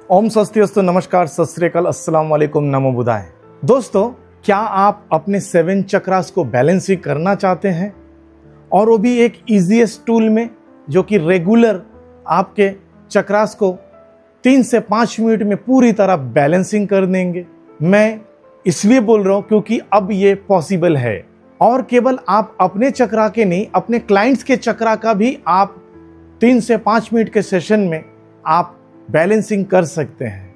ओम स्वस्तिअस्तु, नमस्कार, सत श्री अकाल, अस्सलाम वालेकुम, नमो बुद्धाय। दोस्तों, क्या आप अपने 7 चक्रास को बैलेंस ही करना चाहते हैं, और वो भी एक ईजीएस्ट टूल में जो कि रेगुलर आपके चक्रास को 3 से 5 मिनट में पूरी तरह बैलेंसिंग कर देंगे। मैं इसलिए बोल रहा हूँ क्योंकि अब ये पॉसिबल है, और केवल आप अपने चक्रा के नहीं, अपने क्लाइंट्स के चक्रा का भी आप 3 से 5 मिनट के सेशन में आप बैलेंसिंग कर सकते हैं।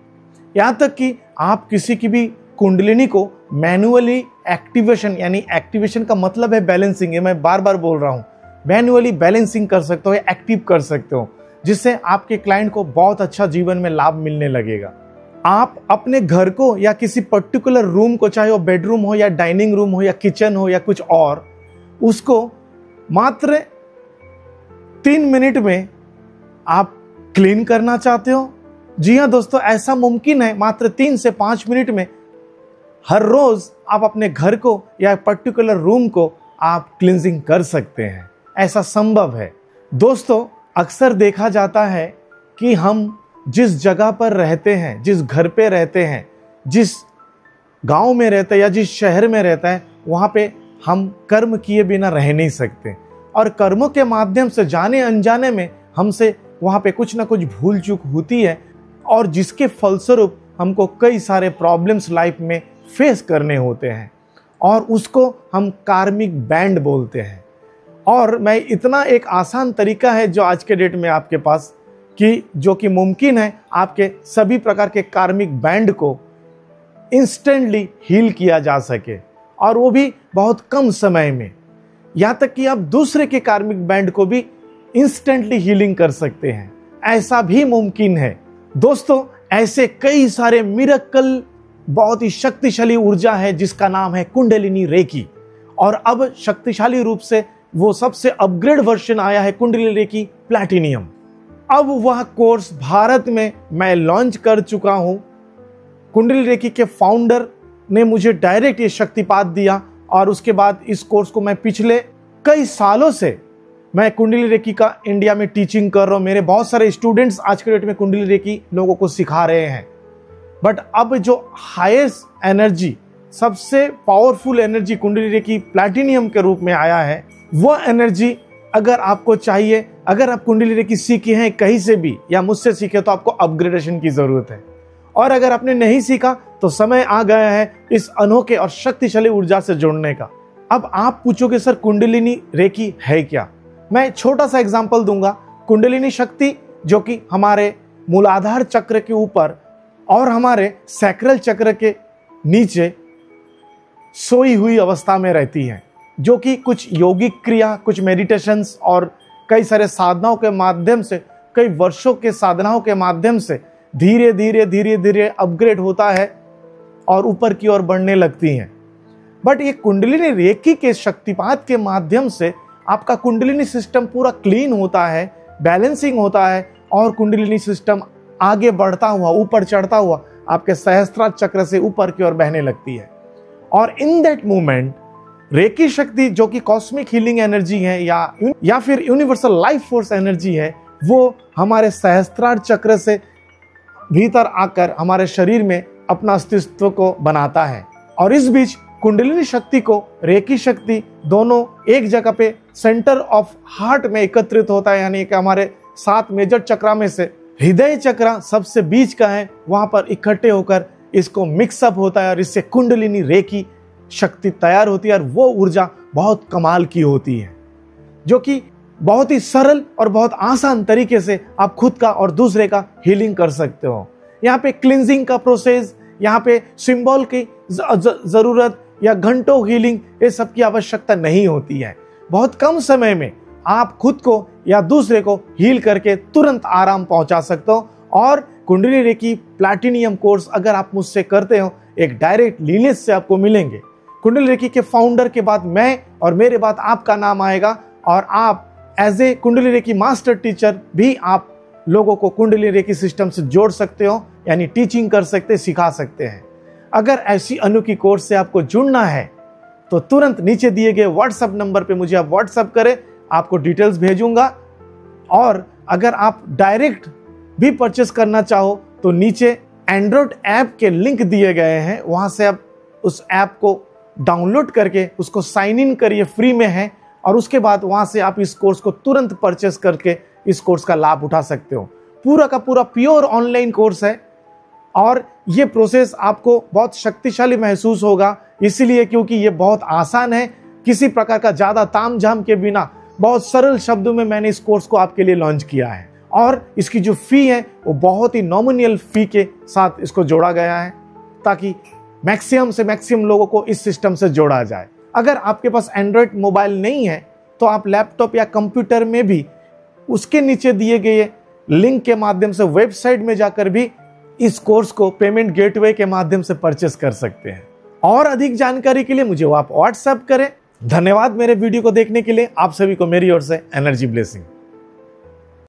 यहाँ तक कि आप किसी की भी कुंडलिनी को मैनुअली एक्टिवेशन, यानी एक्टिवेशन का मतलब है बैलेंसिंग है, मैं बार बार बोल रहा हूँ, मैनुअली बैलेंसिंग कर सकते हो, एक्टिव कर सकते हो, जिससे आपके क्लाइंट को बहुत अच्छा जीवन में लाभ मिलने लगेगा। आप अपने घर को या किसी पर्टिकुलर रूम को, चाहे वो बेडरूम हो या डाइनिंग रूम हो या किचन हो या कुछ और, उसको मात्र 3 मिनट में आप क्लीन करना चाहते हो। जी हाँ दोस्तों, ऐसा मुमकिन है। मात्र 3 से 5 मिनट में हर रोज आप अपने घर को या पर्टिकुलर रूम को आप क्लींजिंग कर सकते हैं। ऐसा संभव है। दोस्तों, अक्सर देखा जाता है कि हम जिस जगह पर रहते हैं, जिस घर पे रहते हैं, जिस गांव में रहते हैं या जिस शहर में रहता है, वहां पे हम कर्म किए बिना रह नहीं सकते, और कर्मों के माध्यम से जाने अनजाने में हमसे वहां पे कुछ ना कुछ भूल चूक होती है, और जिसके फलस्वरूप हमको कई सारे प्रॉब्लम्स लाइफ में फेस करने होते हैं, और उसको हम कार्मिक बैंड बोलते हैं। और मैं इतना एक आसान तरीका है जो आज के डेट में आपके पास, कि जो कि मुमकिन है आपके सभी प्रकार के कार्मिक बैंड को इंस्टेंटली हील किया जा सके, और वो भी बहुत कम समय में। यहाँ तक कि आप दूसरे के कार्मिक बैंड को भी इंस्टेंटली हीलिंग कर सकते हैं, ऐसा भी मुमकिन है। दोस्तों, ऐसे कई सारे मिरेकल, बहुत ही शक्तिशाली ऊर्जा है जिसका नाम है कुंडलिनी रेकी, और अब शक्तिशाली रूप से वो सबसे अपग्रेड वर्जन आया है कुंडलिनी रेकी प्लैटिनियम। अब वह कोर्स भारत में मैं लॉन्च कर चुका हूं। कुंडलिनी रेकी के फाउंडर ने मुझे डायरेक्ट ये शक्तिपात दिया, और उसके बाद इस कोर्स को मैं पिछले कई सालों से मैं कुंडलिनी रेकी का इंडिया में टीचिंग कर रहा हूं। मेरे बहुत सारे स्टूडेंट्स आज के डेट में कुंडलिनी रेकी लोगों को सिखा रहे हैं। बट अब जो हाईएस्ट एनर्जी, सबसे powerful energy Kundalini reiki platinum के रूप में आया है, वह एनर्जी अगर आपको चाहिए, अगर आप कुंडलिनी रेकी सीखे हैं कहीं से भी या मुझसे सीखे, तो आपको अपग्रेडेशन की जरूरत है। और अगर आपने नहीं सीखा तो समय आ गया है इस अनोखे और शक्तिशाली ऊर्जा से जुड़ने का। अब आप पूछोगे, सर कुंडलिनी रेकी है क्या? मैं छोटा सा एग्जांपल दूंगा। कुंडलिनी शक्ति जो कि हमारे मूलाधार चक्र के ऊपर और हमारे सैक्रल चक्र के नीचे सोई हुई अवस्था में रहती है, जो कि कुछ योगिक क्रिया, कुछ मेडिटेशंस और कई सारे साधनाओं के माध्यम से, कई वर्षों के साधनाओं के माध्यम से धीरे धीरे धीरे धीरे अपग्रेड होता है और ऊपर की ओर बढ़ने लगती हैं। बट ये कुंडलिनी रेकी के शक्तिपात के माध्यम से आपका कुंडलिनी सिस्टम पूरा क्लीन होता है, बैलेंसिंग होता है, और कुंडलिनी सिस्टम आगे बढ़ता हुआ, ऊपर चढ़ता हुआ आपके सहस्त्रार चक्र से ऊपर की ओर बहने लगती है। और इन दैट मोमेंट रेकी शक्ति, जो कि कॉस्मिक हीलिंग एनर्जी है या फिर यूनिवर्सल लाइफ फोर्स एनर्जी है, वो हमारे सहस्त्रार चक्र से भीतर आकर हमारे शरीर में अपना अस्तित्व को बनाता है। और इस बीच कुंडलिनी शक्ति को रेकी शक्ति दोनों एक जगह पे सेंटर ऑफ हार्ट में एकत्रित होता है, यानी कि हमारे 7 मेजर चक्रा में से हृदय चक्रा सबसे बीच का है, वहां पर इकट्ठे होकर इसको मिक्सअप होता है, और इससे कुंडलिनी रेकी शक्ति तैयार होती है। और वो ऊर्जा बहुत कमाल की होती है, जो कि बहुत ही सरल और बहुत आसान तरीके से आप खुद का और दूसरे का हीलिंग कर सकते हो। यहाँ पे क्लिंजिंग का प्रोसेस, यहाँ पे सिंबल की जरूरत या घंटों हीलिंग, ये सब की आवश्यकता नहीं होती है। बहुत कम समय में आप खुद को या दूसरे को हील करके तुरंत आराम पहुंचा सकते हो। और कुंडलिनी रेकी प्लैटिनियम कोर्स अगर आप मुझसे करते हो, एक डायरेक्ट लीनेज से आपको मिलेंगे। कुंडलिनी रेकी के फाउंडर के बाद मैं, और मेरे बाद आपका नाम आएगा, और आप as a Kundalini reiki master teacher भी आप लोगों को कुंडलिनी रेकी सिस्टम से जोड़ सकते हो, यानी टीचिंग कर सकते, सिखा सकते हैं। अगर ऐसी अनोखी कोर्स से आपको जुड़ना है तो तुरंत नीचे दिए गए व्हाट्सएप नंबर पे मुझे आप व्हाट्सएप करें, आपको डिटेल्स भेजूंगा। और अगर आप डायरेक्ट भी परचेस करना चाहो तो नीचे एंड्रॉयड ऐप के लिंक दिए गए हैं, वहां से आप उस ऐप को डाउनलोड करके उसको साइन इन करिए, फ्री में है। और उसके बाद वहां से आप इस कोर्स को तुरंत परचेस करके इस कोर्स का लाभ उठा सकते हो। पूरा का पूरा प्योर ऑनलाइन कोर्स है और ये प्रोसेस आपको बहुत शक्तिशाली महसूस होगा, इसीलिए क्योंकि ये बहुत आसान है। किसी प्रकार का ज्यादा ताम झाम के बिना बहुत सरल शब्दों में मैंने इस कोर्स को आपके लिए लॉन्च किया है। और इसकी जो फी है वो बहुत ही नॉमिनल फी के साथ इसको जोड़ा गया है, ताकि मैक्सिमम से मैक्सिमम लोगों को इस सिस्टम से जोड़ा जाए। अगर आपके पास एंड्रॉयड मोबाइल नहीं है तो आप लैपटॉप या कंप्यूटर में भी उसके नीचे दिए गए लिंक के माध्यम से वेबसाइट में जाकर भी इस कोर्स को पेमेंट गेटवे के माध्यम से परचेस कर सकते हैं। और अधिक जानकारी के लिए मुझे आप व्हाट्सएप करें। धन्यवाद मेरे वीडियो को देखने के लिए। आप सभी को मेरी ओर से एनर्जी ब्लेसिंग।